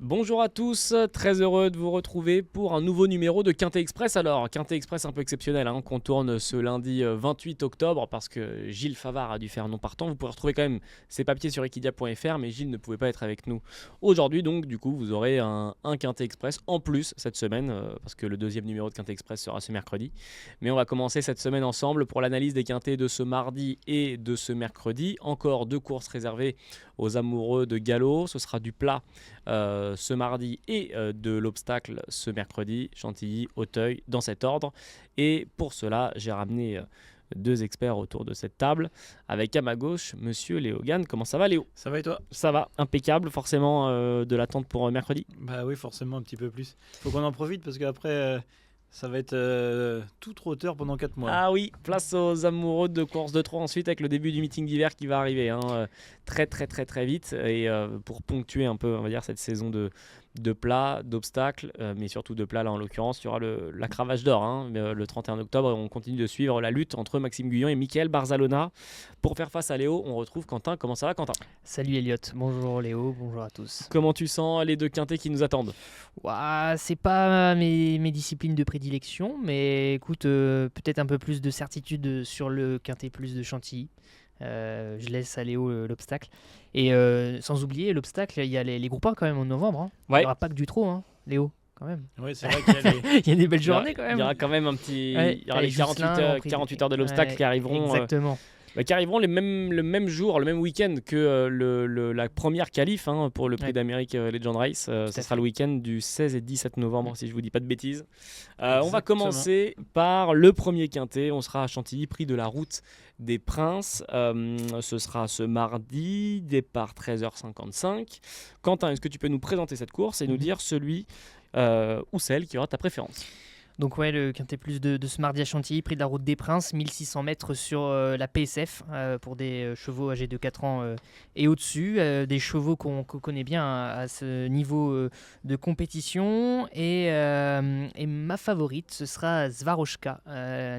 Bonjour à tous, très heureux de vous retrouver pour un nouveau numéro de Quintet Express. Alors, Quintet Express un peu exceptionnel qu'on tourne ce lundi 28 octobre parce que Gilles Favard a dû faire non partant. Vous pourrez retrouver quand même ses papiers sur equidia.fr, mais Gilles ne pouvait pas être avec nous aujourd'hui. Donc, du coup, vous aurez un Quintet Express en plus cette semaine parce que le deuxième numéro de Quintet Express sera ce mercredi. Mais on va commencer cette semaine ensemble pour l'analyse des quintets de ce mardi et de ce mercredi. Encore deux courses réservées aux amoureux de galop. Ce sera du plat ce mardi et de l'obstacle ce mercredi, Chantilly, Auteuil, dans cet ordre. Et pour cela, j'ai ramené deux experts autour de cette table, avec à ma gauche, monsieur Léo Gann. Comment ça va, Léo ? Ça va et toi ? Ça va, impeccable, forcément de l'attente pour mercredi. Bah oui, forcément un petit peu plus. Faut qu'on en profite parce qu'après, ça va être tout trotteur pendant 4 mois. Ah oui, place aux amoureux de course de 3 ensuite avec le début du meeting d'hiver qui va arriver très vite et pour ponctuer un peu, on va dire, cette saison de plats, d'obstacles, mais surtout de plats là en l'occurrence, il y aura la cravache d'or le 31 octobre. On continue de suivre la lutte entre Maxime Guyon et Michael Barzalona. Pour faire face à Léo, on retrouve Quentin. Comment ça va, Quentin ? Salut Elliot, bonjour Léo, bonjour à tous. Comment tu sens les deux quintés qui nous attendent ? Ouah, c'est pas mes disciplines de prédilection, mais écoute, peut-être un peu plus de certitude sur le quintet plus de Chantilly. Je laisse à Léo l'obstacle. Et sans oublier l'obstacle, il y a les groupes 1 quand même en novembre. Ouais. Il n'y aura pas que du trop, Léo, quand même. Oui, c'est vrai qu'il y a les... Il y a des belles journées quand même. Il y aura quand même un petit... Ouais, il y aura les 48 heures de l'obstacle qui arriveront. Exactement. Qui arriveront le même jour, le même week-end que la première qualif pour le prix d'Amérique Legend Race. Ce sera le week-end du 16 et 17 novembre, si je ne vous dis pas de bêtises. On va commencer par le premier quintet. On sera à Chantilly, prix de la route des Princes. Ce sera ce mardi, départ 13h55. Quentin, est-ce que tu peux nous présenter cette course et nous dire celui ou celle qui aura ta préférence ? Donc ouais, le quintet plus de ce mardi à Chantilly, prix de la route des Princes, 1600 mètres sur la PSF pour des chevaux âgés de 4 ans et au-dessus, des chevaux qu'on connaît bien à ce niveau de compétition. Et ma favorite, ce sera Svaroshka,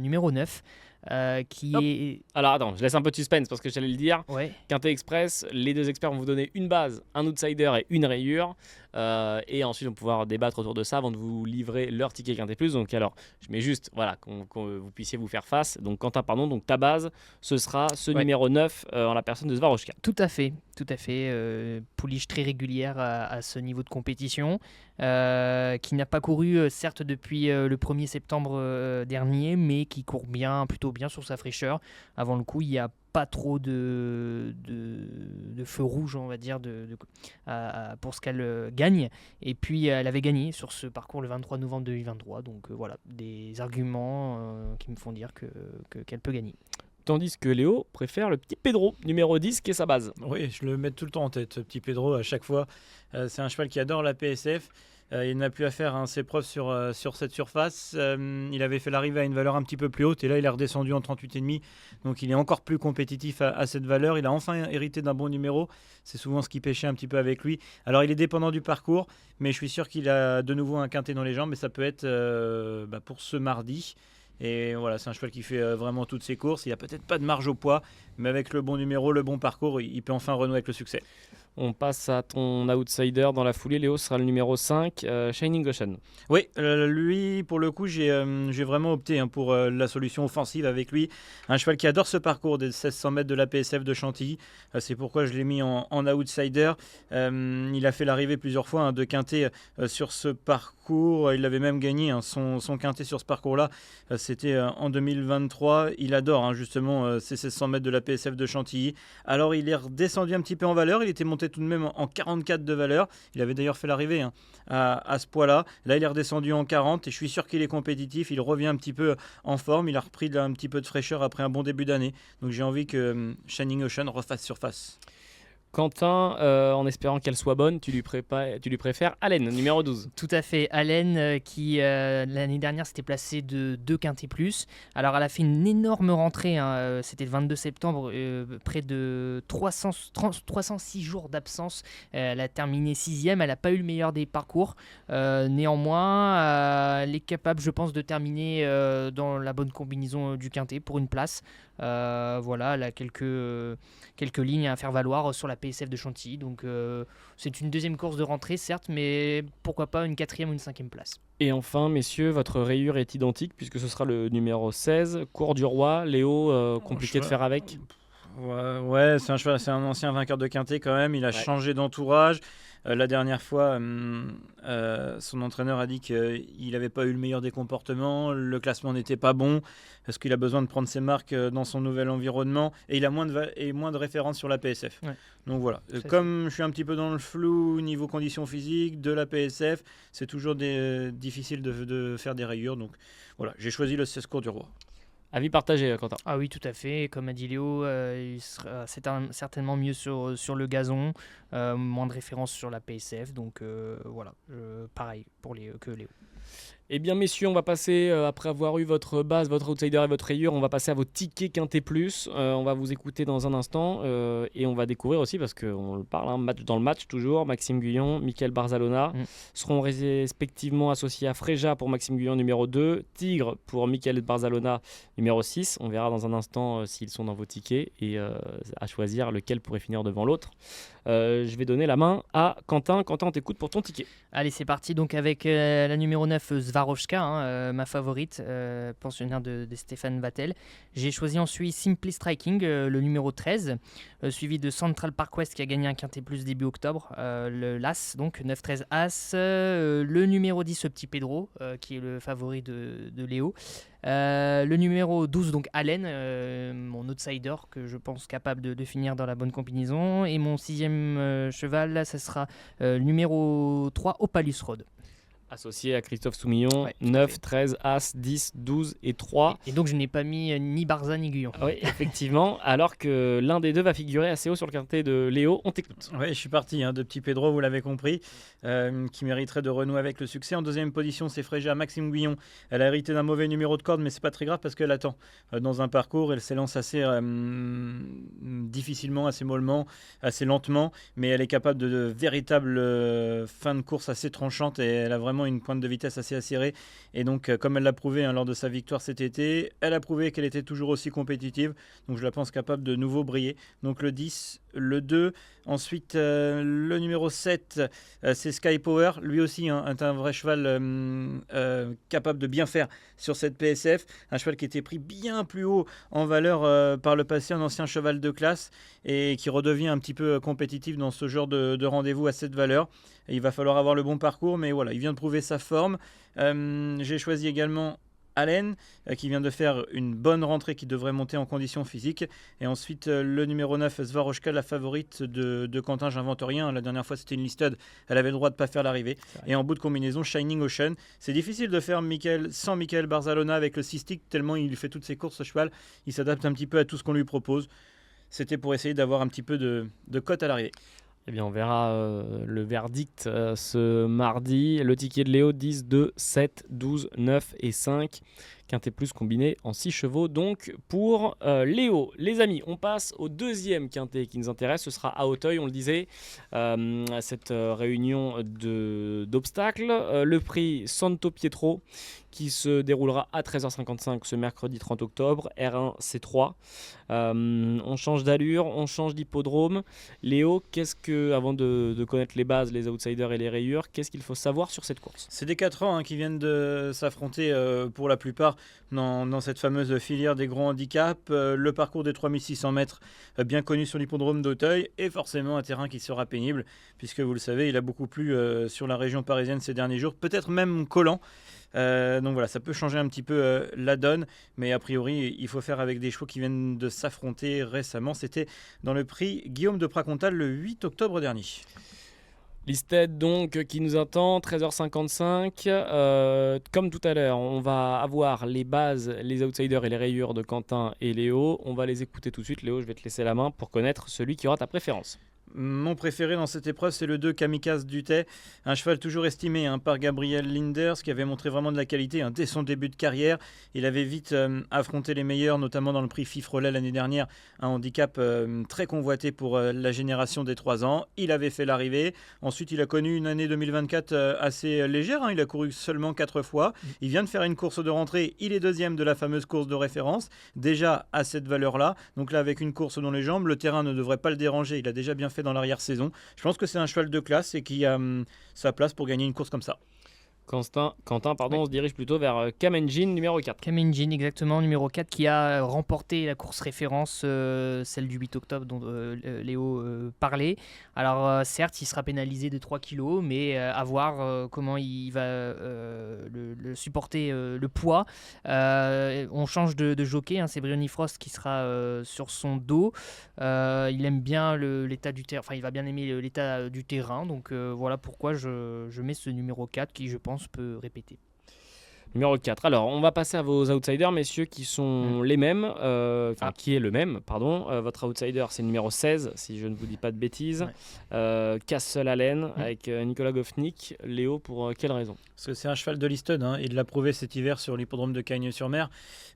numéro 9. Est... Alors attends, je laisse un peu de suspense parce que j'allais le dire. Ouais. Quintet Express, les deux experts vont vous donner une base, un outsider et une rayure. Et ensuite, on va pouvoir débattre autour de ça avant de vous livrer leur ticket Quintet Plus. Donc alors, je mets juste que vous puissiez vous faire face. Donc Quentin, donc ta base, ce sera ce numéro 9 en la personne de Svaroshka. Tout à fait. Pouliche très régulière à ce niveau de compétition, qui n'a pas couru certes depuis le 1er septembre dernier, mais qui court plutôt bien sur sa fraîcheur. Avant le coup, il n'y a pas trop de feu rouge, on va dire, pour ce qu'elle gagne. Et puis, elle avait gagné sur ce parcours le 23 novembre 2023. Donc voilà, des arguments qui me font dire qu'elle peut gagner. Tandis que Léo préfère le petit Pedro, numéro 10, qui est sa base. Oui, je le mets tout le temps en tête, ce petit Pedro, à chaque fois. C'est un cheval qui adore la PSF. Il n'a plus à faire ses preuves sur cette surface. Il avait fait l'arrivée à une valeur un petit peu plus haute et là il est redescendu en 38,5. Donc il est encore plus compétitif à cette valeur. Il a enfin hérité d'un bon numéro. C'est souvent ce qui pêchait un petit peu avec lui. Alors il est dépendant du parcours, mais je suis sûr qu'il a de nouveau un quintet dans les jambes. Mais ça peut être pour ce mardi. Et voilà, c'est un cheval qui fait vraiment toutes ses courses. Il n'y a peut-être pas de marge au poids, mais avec le bon numéro, le bon parcours, il peut enfin renouer avec le succès. On passe à ton outsider dans la foulée. Léo sera le numéro 5, Shining Ocean. Oui, lui, pour le coup, j'ai vraiment opté pour la solution offensive avec lui. Un cheval qui adore ce parcours des 1600 mètres de la PSF de Chantilly. C'est pourquoi je l'ai mis en outsider. Il a fait l'arrivée plusieurs fois de quintet sur ce parcours. Il avait même gagné son quintet sur ce parcours-là. C'était en 2023. Il adore justement ces 1600 mètres de la PSF de Chantilly. Alors, il est redescendu un petit peu en valeur. Il était monté tout de même en 44 de valeur. Il avait d'ailleurs fait l'arrivée à ce poids-là. Là, il est redescendu en 40 et je suis sûr qu'il est compétitif. Il revient un petit peu en forme. Il a repris un petit peu de fraîcheur après un bon début d'année. Donc, j'ai envie que Shining Ocean refasse surface. Quentin, en espérant qu'elle soit bonne, tu lui préfères Allen, numéro 12. Tout à fait, Allen qui l'année dernière s'était placée de 2 quintés plus. Alors elle a fait une énorme rentrée, c'était le 22 septembre, près de 306 jours d'absence. Elle a terminé 6e, elle n'a pas eu le meilleur des parcours. Néanmoins, elle est capable, je pense, de terminer dans la bonne combinaison du quintet pour une place. Voilà, elle a quelques lignes à faire valoir sur la PSF de Chantilly. Donc c'est une deuxième course de rentrée, certes, mais pourquoi pas une 4e ou une 5e place. Et enfin, messieurs, votre rayure est identique puisque ce sera le numéro 16, Cours du Roi. Léo, compliqué de faire avec. Ouais, c'est un ancien vainqueur de quintet quand même. Il a changé d'entourage. La dernière fois, son entraîneur a dit qu'il n'avait pas eu le meilleur des comportements, le classement n'était pas bon, parce qu'il a besoin de prendre ses marques dans son nouvel environnement, et il a moins de références sur la PSF. Ouais. Donc voilà, comme je suis un petit peu dans le flou niveau conditions physiques de la PSF, c'est toujours difficile de faire des rayures. Donc voilà, j'ai choisi le 16 Cours du Roi. Avis partagé, Quentin. Ah oui, tout à fait. Comme a dit Léo, il sera certainement mieux sur le gazon, moins de références sur la PSF. Donc voilà, pareil que Léo. Eh bien, messieurs, on va passer, après avoir eu votre base, votre outsider et votre rayure, on va passer à vos tickets Quintet Plus. On va vous écouter dans un instant et on va découvrir aussi, parce qu'on le parle, match dans le match toujours, Maxime Guyon, Michael Barzalona seront respectivement associés à Fréja pour Maxime Guyon numéro 2, Tigre pour Michael Barzalona numéro 6. On verra dans un instant s'ils sont dans vos tickets et à choisir lequel pourrait finir devant l'autre. Je vais donner la main à Quentin. Quentin, on t'écoute pour ton ticket. Allez, c'est parti donc avec la numéro 9, Swarovska, ma favorite, pensionnaire de Stéphane Vattel. J'ai choisi ensuite Simply Striking, le numéro 13, suivi de Central Park West qui a gagné un quintet plus début octobre, le l'As, donc 9-13 As, le numéro 10, ce petit Pedro, qui est le favori de Léo. Le numéro 12, donc Allen, mon outsider que je pense capable de finir dans la bonne combinaison. Et mon 6e cheval, là, ça sera numéro 3, Opalus Road. Associé à Christophe Soumillon, 9, 13, As, 10, 12 et 3. Et donc je n'ai pas mis ni Barza ni Guyon. Oui, effectivement, alors que l'un des deux va figurer assez haut sur le quintet de Léo. On t'écoute. Oui, je suis parti de petit Pedro, vous l'avez compris, qui mériterait de renouer avec le succès. En deuxième position, c'est Fréja, Maxime Guyon. Elle a hérité d'un mauvais numéro de corde, mais c'est pas très grave parce qu'elle attend dans un parcours. Elle s'élance assez difficilement, assez mollement, assez lentement, mais elle est capable de véritables fins de course assez tranchantes et elle a vraiment une pointe de vitesse assez acérée. Et donc, comme elle l'a prouvé lors de sa victoire cet été, elle a prouvé qu'elle était toujours aussi compétitive. Donc, je la pense capable de nouveau briller. Donc, le 10, le 2. Ensuite, le numéro 7, c'est Sky Power. Lui aussi est un vrai cheval capable de bien faire sur cette PSF. Un cheval qui était pris bien plus haut en valeur par le passé, un ancien cheval de classe et qui redevient un petit peu compétitif dans ce genre de rendez-vous à cette valeur. Et il va falloir avoir le bon parcours, mais voilà, il vient de prouver sa forme. J'ai choisi également Allen, qui vient de faire une bonne rentrée, qui devrait monter en condition physique. Et ensuite, le numéro 9, Swarovska, la favorite de Quentin, j'invente rien. La dernière fois, c'était une listed. Elle avait le droit de ne pas faire l'arrivée. Et en bout de combinaison, Shining Ocean. C'est difficile de faire sans Michael Barzalona avec le 6 stick, tellement il fait toutes ses courses, ce cheval. Il s'adapte un petit peu à tout ce qu'on lui propose. C'était pour essayer d'avoir un petit peu de cote à l'arrivée. Eh bien, on verra le verdict ce mardi. Le ticket de Léo, 10, 2, 7, 12, 9 et 5. Quintet plus combiné en 6 chevaux. Donc, pour Léo, les amis, on passe au deuxième quintet qui nous intéresse. Ce sera à Auteuil, on le disait, cette réunion d'obstacles. Le prix Santo Pietro qui se déroulera à 13h55 ce mercredi 30 octobre. R1, C3. On change d'allure, on change d'hippodrome. Léo, avant de connaître les bases, les outsiders et les rayures, qu'est-ce qu'il faut savoir sur cette course ? C'est des 4 ans qui viennent de s'affronter pour la plupart dans cette fameuse filière des gros handicaps. Le parcours des 3600 mètres, bien connu sur l'hippodrome d'Auteuil, est forcément un terrain qui sera pénible, puisque vous le savez, il a beaucoup plu sur la région parisienne ces derniers jours, peut-être même collant. Donc voilà, ça peut changer un petit peu la donne, mais a priori, il faut faire avec des chevaux qui viennent de s'affronter récemment. C'était dans le prix Guillaume de Pracontal le 8 octobre dernier. Listed donc qui nous attend, 13h55. Comme tout à l'heure, on va avoir les bases, les outsiders et les rayures de Quentin et Léo. On va les écouter tout de suite. Léo, je vais te laisser la main pour connaître celui qui aura ta préférence. Mon préféré dans cette épreuve, c'est le 2 Kamikaze Dutet, un cheval toujours estimé par Gabriel Linders, qui avait montré vraiment de la qualité dès son début de carrière. Il avait vite affronté les meilleurs, notamment dans le prix Fifrelet l'année dernière, un handicap très convoité pour la génération des 3 ans. Il avait fait l'arrivée. Ensuite, il a connu une année 2024 assez légère. Il a couru seulement 4 fois. Il vient de faire une course de rentrée. Il est deuxième de la fameuse course de référence, déjà à cette valeur-là. Donc là, avec une course dans les jambes, le terrain ne devrait pas le déranger. Il a déjà bien fait fait dans l'arrière-saison. Je pense que c'est un cheval de classe et qui a sa place pour gagner une course comme ça. Quentin, on se dirige plutôt vers Kamenjin numéro 4. Kamenjin, exactement, numéro 4, qui a remporté la course référence, celle du 8 octobre dont Léo parlait. Alors certes, il sera pénalisé de 3 kilos, mais à voir comment il va le supporter le poids. On change de jockey, c'est Briony Frost qui sera sur son dos. Il aime bien l'état du terrain, enfin il va bien aimer l'état du terrain, donc voilà pourquoi je mets ce numéro 4 qui, je pense, peut répéter. Numéro 4. Alors, on va passer à vos outsiders, messieurs, qui sont les mêmes. Qui est le même, pardon. Votre outsider, c'est le numéro 16, si je ne vous dis pas de bêtises. Castle Allen, avec Nicolas Goffnik. Léo, pour quelle raison ? Parce que c'est un cheval de Listed, il l'a prouvé cet hiver sur l'hippodrome de Cagnes-sur-Mer.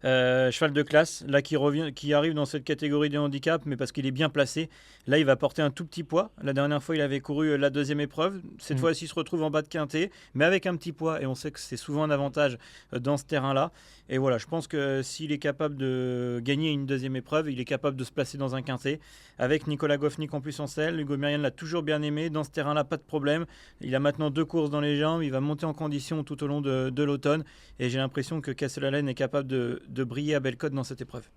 Cheval de classe, là qui arrive dans cette catégorie de handicap, mais parce qu'il est bien placé. Là, il va porter un tout petit poids. La dernière fois, il avait couru la deuxième épreuve. Cette fois-ci, il se retrouve en bas de quintet, mais avec un petit poids. Et on sait que c'est souvent un avantage dans ce terrain-là. Et voilà, je pense que s'il est capable de gagner une deuxième épreuve, il est capable de se placer dans un quintet. Avec Nicolas Goffnik en plus en selle, Hugo Myrian l'a toujours bien aimé. Dans ce terrain-là, pas de problème. Il a maintenant 2 courses dans les jambes. Il va monter en condition tout au long de l'automne. Et j'ai l'impression que Castle Allen est capable de briller à Bellecote dans cette épreuve.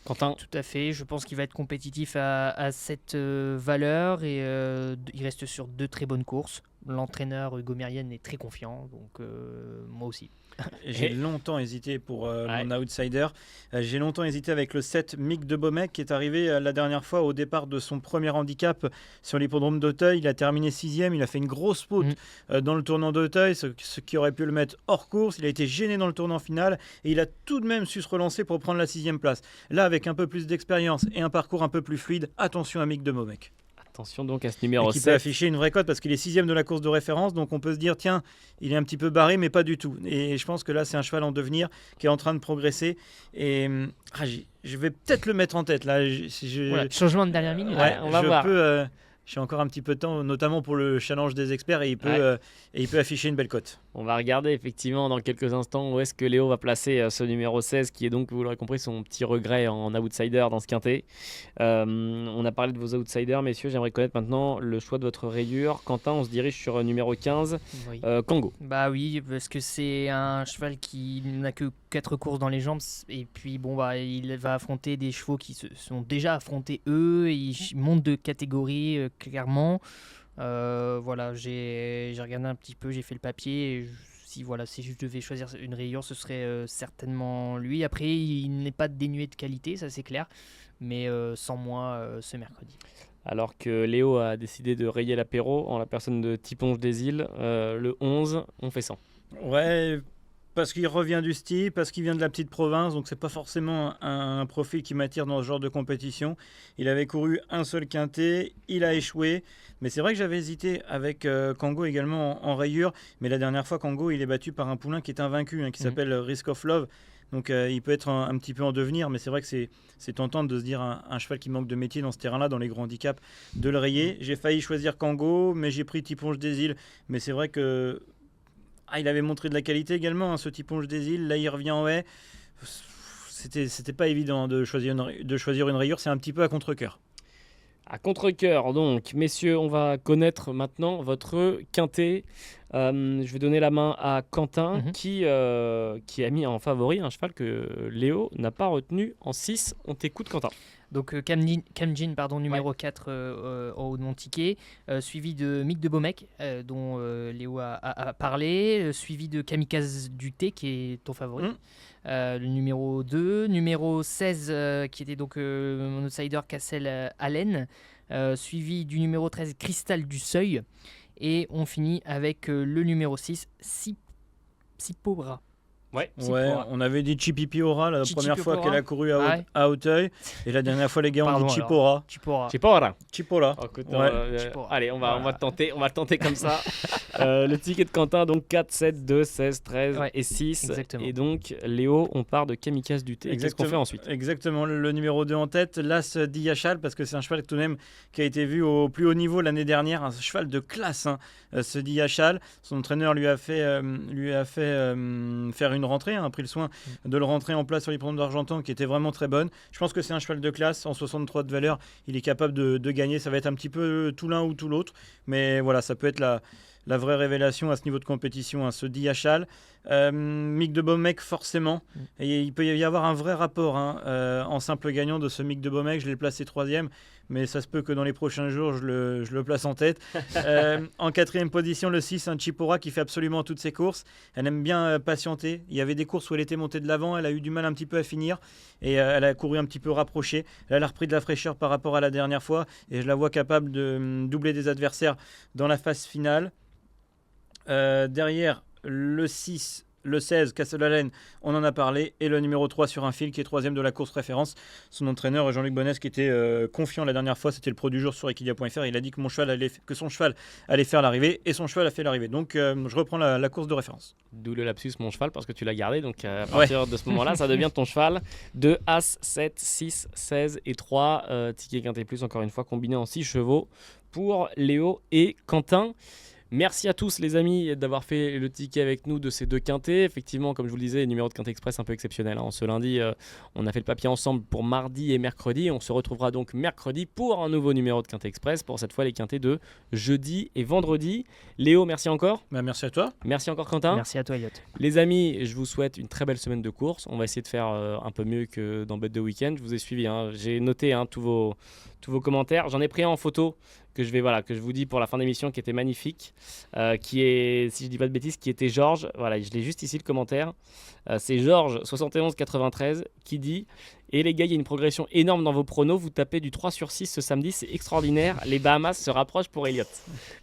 Quentin ? Tout à fait, je pense qu'il va être compétitif à cette valeur et il reste sur 2 très bonnes courses. L'entraîneur Hugo Myrian est très confiant, donc moi aussi. J'ai longtemps hésité pour mon outsider. J'ai longtemps hésité avec le 7 Mick de Beaumec qui est arrivé la dernière fois au départ de son premier handicap sur l'hippodrome d'Auteuil. Il a terminé 6e, il a fait une grosse faute dans le tournant d'Auteuil, ce qui aurait pu le mettre hors course. Il a été gêné dans le tournant final et il a tout de même su se relancer pour prendre la 6e place. Là, avec un peu plus d'expérience et un parcours un peu plus fluide, attention à Mick de Beaumec. Attention donc à ce numéro 7. Qui peut afficher une vraie cote parce qu'il est 6e de la course de référence. Donc on peut se dire, tiens, il est un petit peu barré, mais pas du tout. Et je pense que là, c'est un cheval en devenir qui est en train de progresser. Et je vais peut-être le mettre en tête. Là, voilà, changement de dernière minute. On va voir. J'ai encore un petit peu de temps, notamment pour le challenge des experts, et il peut afficher une belle cote. On va regarder effectivement dans quelques instants où est-ce que Léo va placer ce numéro 16, qui est donc, vous l'aurez compris, son petit regret en outsider dans ce quintet. On a parlé de vos outsiders, messieurs. J'aimerais connaître maintenant le choix de votre rayure. Quentin, on se dirige sur numéro 15, oui. Kango. Bah oui, parce que c'est un cheval qui n'a que 4 courses dans les jambes. Et puis, il va affronter des chevaux qui se sont déjà affrontés eux. Il monte de catégorie, clairement. Voilà, j'ai regardé un petit peu, j'ai fait le papier. Et si je devais choisir une rayure, ce serait certainement lui. Après, il n'est pas dénué de qualité, ça c'est clair. Mais sans moi ce mercredi. Alors que Léo a décidé de rayer l'apéro en la personne de Tiponge des Îles, le 11, on fait 100. Ouais, parce qu'il revient du style, parce qu'il vient de la petite province, donc c'est pas forcément un profil qui m'attire dans ce genre de compétition. Il avait couru un seul quintet, il a échoué, mais c'est vrai que j'avais hésité avec Kango également en rayure, mais la dernière fois Kango il est battu par un poulain qui est invaincu, qui s'appelle Risk of Love. Donc il peut être un petit peu en devenir, mais c'est vrai que c'est tentant de se dire un cheval qui manque de métier dans ce terrain-là, dans les grands handicaps, de le rayer. J'ai failli choisir Kango, mais j'ai pris Tiponge des Îles. Mais c'est vrai que il avait montré de la qualité également, ce Tiponge des Îles. Là, il revient en haie. C'était pas évident de choisir une rayure. C'est un petit peu à contre-cœur. À contre-cœur, donc, messieurs, on va connaître maintenant votre quintet. Je vais donner la main à Quentin, qui a mis en favori un cheval que Léo n'a pas retenu en 6. On t'écoute, Quentin. Donc Kamenjin, numéro 4 au haut de mon ticket, suivi de Mick de Beaumec, dont Léo a parlé, suivi de Kamikaze du Thé, qui est ton favori. Le numéro 2, numéro 16 qui était donc mon outsider Castle Allen, suivi du numéro 13 Cristal du Seuil, et on finit avec le numéro 6 Sipora. Ouais, on avait dit Chipipi Ora la première fois qu'elle a couru à Auteuil, et la dernière fois les gars ont dit Chipora. Chipora. Allez, on va tenter comme ça. Le ticket de Quentin, donc 4, 7, 2, 16, 13 et 6. Exactement. Et donc Léo, on part de Kamikaze du Thé. Qu'est-ce qu'on fait ensuite ? Exactement, le numéro 2 en tête, l'As Diachal, parce que c'est un cheval tout de même qui a été vu au plus haut niveau l'année dernière, un cheval de classe, ce Diachal. Son entraîneur lui a fait faire une bonne rentrée, a pris le soin de le rentrer en place sur l'hippodrome d'Argentan qui était vraiment très bonne. Je pense que c'est un cheval de classe, en 63 de valeur, il est capable de gagner. Ça va être un petit peu tout l'un ou tout l'autre, mais voilà, ça peut être la vraie révélation à ce niveau de compétition, ce Diachal. Mick de Beaumec, forcément. Et il peut y avoir un vrai rapport en simple gagnant de ce Mick de Beaumec. Je l'ai placé 3e, mais ça se peut que dans les prochains jours, je le place en tête. En 4e position, le 6, un Chipora qui fait absolument toutes ses courses. Elle aime bien patienter. Il y avait des courses où elle était montée de l'avant. Elle a eu du mal un petit peu à finir et elle a couru un petit peu rapprochée. Là, elle a repris de la fraîcheur par rapport à la dernière fois et je la vois capable de doubler des adversaires dans la phase finale. Derrière, le 6, le 16, Castle-Allen, on en a parlé, et le numéro 3 sur un fil qui est 3e de la course référence. Son entraîneur, Jean-Luc Bonnès, qui était confiant la dernière fois, c'était le pro du jour sur Equidia.fr. Il a dit que son cheval allait faire l'arrivée, et son cheval a fait l'arrivée. Donc je reprends la course de référence. D'où le lapsus mon cheval, parce que tu l'as gardé. Donc à partir de ce moment-là, ça devient ton cheval. 2 As, 7, 6, 16 et 3. Ticket quintet plus, encore une fois, combiné en 6 chevaux pour Léo et Quentin. Merci à tous les amis d'avoir fait le ticket avec nous de ces 2 quintés. Effectivement, comme je vous le disais, les numéros de Quintet Express un peu exceptionnels. Ce lundi, on a fait le papier ensemble pour mardi et mercredi. On se retrouvera donc mercredi pour un nouveau numéro de Quintet Express. Pour cette fois, les quintés de jeudi et vendredi. Léo, merci encore. Merci à toi. Merci encore Quentin. Merci à toi Elliot. Les amis, je vous souhaite une très belle semaine de course. On va essayer de faire un peu mieux que dans Bet de Week-end. Je vous ai suivi. J'ai noté tous vos commentaires. J'en ai pris un en photo que je vous dis pour la fin d'émission, qui était magnifique, qui est, si je dis pas de bêtises, qui était Georges. Voilà, je l'ai juste ici le commentaire. C'est Georges 7193 qui dit: et les gars, il y a une progression énorme dans vos pronos. Vous tapez du 3/6 ce samedi, c'est extraordinaire. Les Bahamas se rapprochent pour Elliott.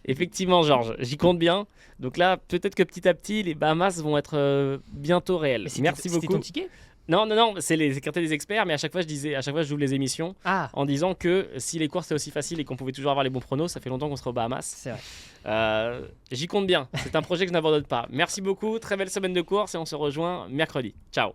Effectivement, Georges, j'y compte bien. Donc là, peut-être que petit à petit, les Bahamas vont être bientôt réels. Merci beaucoup. C'était ton ticket ? Non, c'est les quintés des experts, mais à chaque fois j'ouvre les émissions en disant que si les courses c'est aussi facile et qu'on pouvait toujours avoir les bons pronos, ça fait longtemps qu'on serait aux Bahamas. C'est vrai. J'y compte bien, c'est un projet que je n'abandonne pas. Merci beaucoup, très belle semaine de course et on se rejoint mercredi. Ciao.